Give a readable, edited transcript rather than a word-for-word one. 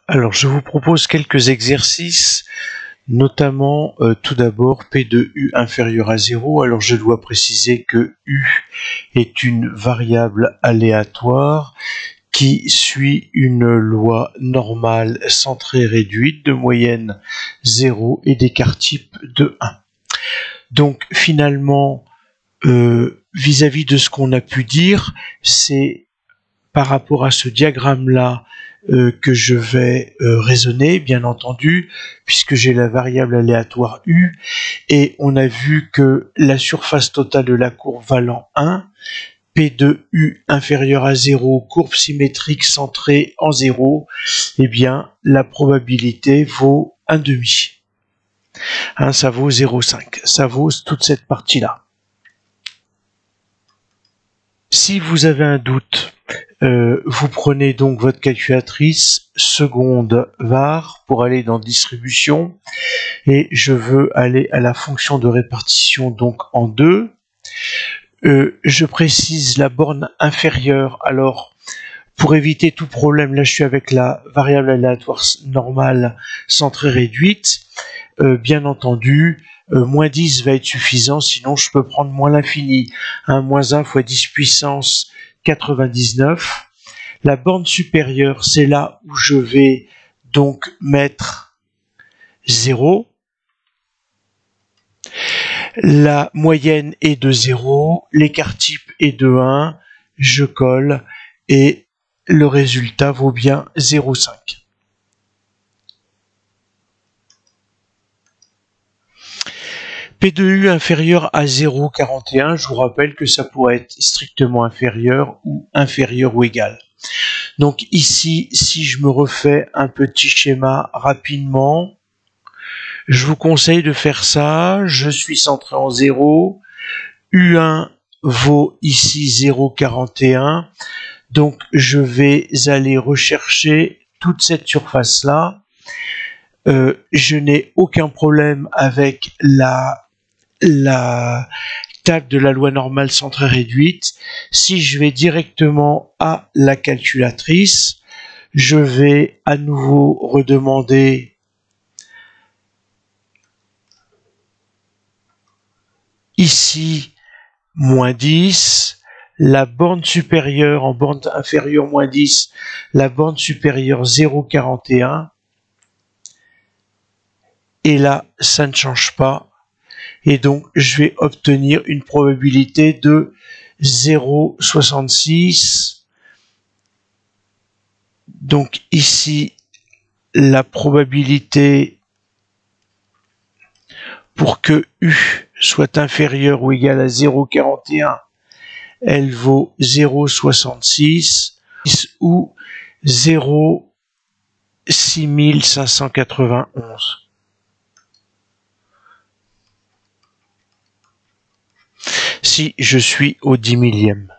Alors, je vous propose quelques exercices, notamment tout d'abord P de U inférieur à 0. Alors, je dois préciser que U est une variable aléatoire qui suit une loi normale centrée réduite de moyenne 0 et d'écart type de 1. Donc, finalement, vis-à-vis de ce qu'on a pu dire, c'est par rapport à ce diagramme-là que je vais raisonner, bien entendu, puisque j'ai la variable aléatoire U, et on a vu que la surface totale de la courbe valant 1, P de U inférieur à 0, courbe symétrique centrée en 0, eh bien, la probabilité vaut 1,5. Hein, ça vaut 0,5. Ça vaut toute cette partie-là. Si vous avez un doute, vous prenez donc votre calculatrice, seconde var, pour aller dans distribution, et je veux aller à la fonction de répartition, donc en 2. Je précise la borne inférieure. Alors, pour éviter tout problème, là je suis avec la variable aléatoire normale centrée réduite. Bien entendu, moins 10 va être suffisant, sinon je peux prendre moins l'infini. Moins 1 fois 10 puissance 99. La borne supérieure, c'est là où je vais donc mettre 0. La moyenne est de 0, l'écart type est de 1, je colle et le résultat vaut bien 0,5. P de U inférieur à 0,41, je vous rappelle que ça pourrait être strictement inférieur ou égal. Donc ici, si je me refais un petit schéma rapidement, je vous conseille de faire ça. Je suis centré en 0. U1 vaut ici 0,41. Donc je vais aller rechercher toute cette surface-là. Je n'ai aucun problème avec la table de la loi normale centrée réduite. Si je vais directement à la calculatrice, je vais à nouveau redemander ici moins 10, la borne supérieure en borne inférieure moins 10, la borne supérieure 0,41, et là ça ne change pas. Et donc, je vais obtenir une probabilité de 0,66. Donc, ici, la probabilité pour que U soit inférieur ou égal à 0,41, elle vaut 0,66 ou 0,6591. Si je suis au 10 millième.